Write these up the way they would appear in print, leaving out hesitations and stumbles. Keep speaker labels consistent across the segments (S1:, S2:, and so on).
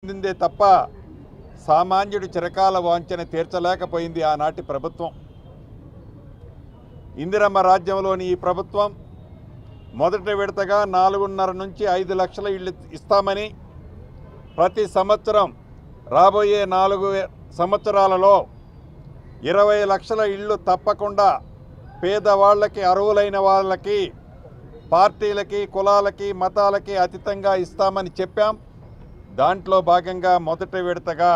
S1: చెందిందే తప్ప సామాన్యుడి చిరకాల వాంఛన తీర్చలేకపోయింది ఆనాటి ప్రభుత్వం. ఇందిరమ్మ రాజ్యంలోని ఈ ప్రభుత్వం మొదటి విడతగా 4.5 నుంచి 5 లక్షల ఇళ్ళు ఇస్తామని, ప్రతి సంవత్సరం రాబోయే 4 సంవత్సరాలలో 20 లక్షల ఇళ్ళు తప్పకుండా పేదవాళ్ళకి, అర్హులైన వాళ్ళకి, పార్టీలకి, కులాలకి, మతాలకి అతీతంగా ఇస్తామని చెప్పాం. దాంట్లో భాగంగా మొదటి విడతగా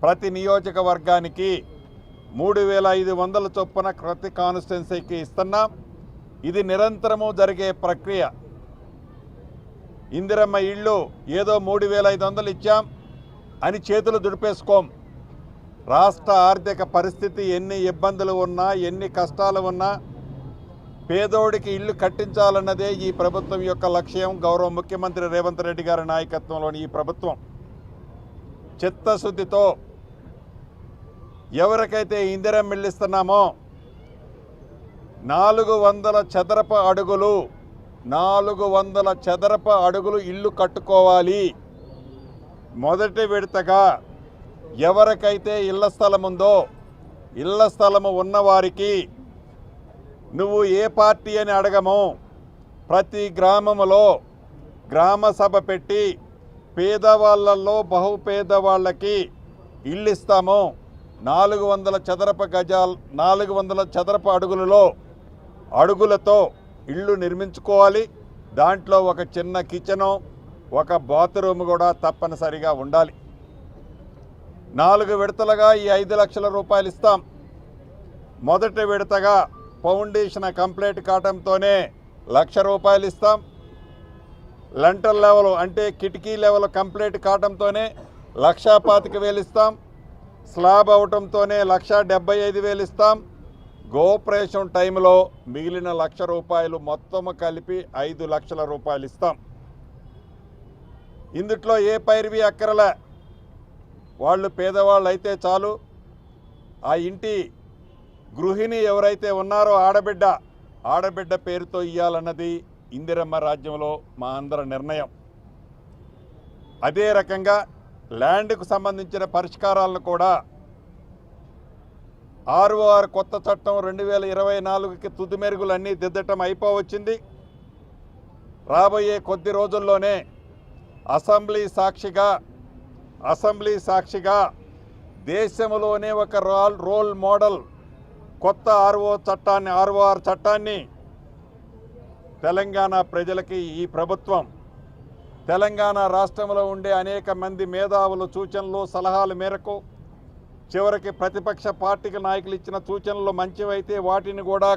S1: ప్రతి నియోజకవర్గానికి 3,500 చొప్పున ప్రతి కాన్స్టిట్యున్సీకి ఇస్తున్నాం. ఇది నిరంతరము జరిగే ప్రక్రియ. ఇందిరమ్మ ఇళ్ళు ఏదో 3,500 ఇచ్చాం అని చేతులు దుడిపేసుకోం. రాష్ట్ర ఆర్థిక పరిస్థితి ఎన్ని ఇబ్బందులు ఉన్నా, ఎన్ని కష్టాలు ఉన్నా పేదోడికి ఇల్లు కట్టించాలన్నదే ఈ ప్రభుత్వం యొక్క లక్ష్యం. గౌరవ ముఖ్యమంత్రి రేవంత్ రెడ్డి గారి నాయకత్వంలోని ఈ ప్రభుత్వం చిత్తశుద్ధితో ఎవరికైతే ఇందిరమ్మ ఇల్లు ఇస్తున్నామో 400 చదరపు అడుగులు ఇల్లు కట్టుకోవాలి. మొదటి విడతగా ఎవరికైతే ఇళ్ల స్థలం ఉందో, ఇళ్ల స్థలము ఉన్నవారికి నువ్వు ఏ పార్టీ అని అడగము. ప్రతి గ్రామంలో గ్రామ సభ పెట్టి పేదవాళ్ళల్లో బహుపేదవాళ్ళకి ఇల్లు ఇస్తాము. 400 చదరపు అడుగులతో ఇళ్ళు నిర్మించుకోవాలి. దాంట్లో ఒక చిన్న కిచెను, ఒక బాత్రూమ్ కూడా తప్పనిసరిగా ఉండాలి. 4 విడతలుగా ఈ 5 లక్షల రూపాయలు ఇస్తాం. మొదటి విడతగా ఫౌండేషన్ కంప్లీట్ కావడంతోనే 1,00,000 రూపాయలు ఇస్తాం. లంటర్ లెవెల్ అంటే కిటికీ లెవెల్ కంప్లీట్ కావడంతోనే 1,25,000 ఇస్తాం. స్లాబ్ అవటంతోనే 1,75,000 ఇస్తాం. గోపరేషన్ టైంలో మిగిలిన 1,00,000 రూపాయలు మొత్తం కలిపి 5 లక్షల రూపాయలు ఇస్తాం. ఇందుట్లో ఏ పైరువి అక్కరలే. వాళ్ళు పేదవాళ్ళు అయితే చాలు. ఆ ఇంటి గృహిణి ఎవరైతే ఉన్నారో ఆడబిడ్డ పేరుతో ఇవ్వాలన్నది ఇందిరమ్మ రాజ్యంలో మా అందరి నిర్ణయం. అదే రకంగా ల్యాండ్కు సంబంధించిన పరిష్కారాలను కూడా ROR కొత్త చట్టం 2024కి తుది మెరుగులన్నీ దిద్దటం అయిపోవచ్చింది. రాబోయే కొద్ది రోజుల్లోనే అసెంబ్లీ సాక్షిగా దేశంలోనే ఒక రోల్ మోడల్ కొత్త ROR చట్టాన్ని తెలంగాణ ప్రజలకి ఈ ప్రభుత్వం, తెలంగాణ రాష్ట్రంలో ఉండే అనేక మంది మేధావులు సూచనలు, సలహాల మేరకు, చివరికి ప్రతిపక్ష పార్టీకి నాయకులు ఇచ్చిన సూచనలు మంచివైతే వాటిని కూడా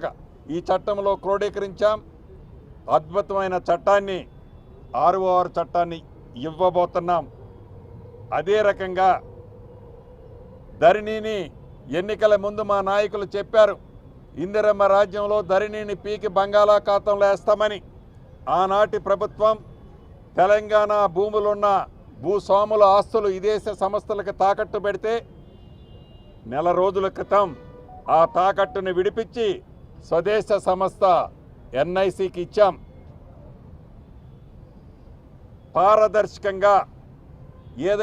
S1: ఈ చట్టంలో క్రోడీకరించాం. అద్భుతమైన చట్టాన్ని, ROR చట్టాన్ని ఇవ్వబోతున్నాం. అదే రకంగా ధరణిని ఎన్నికల ముందు మా నాయకులు చెప్పారు, ఇందిరమ్మ రాజ్యంలో ధరణిని పీకి బంగాళాఖాతంలో వేస్తామని. ఆనాటి ప్రభుత్వం తెలంగాణ భూములున్న భూస్వాముల ఆస్తులు విదేశ సంస్థలకు తాకట్టు పెడితే నెల రోజుల క్రితం ఆ తాకట్టును విడిపించి స్వదేశ సంస్థ NICకి ఇచ్చాం. పారదర్శకంగా ఏదైతే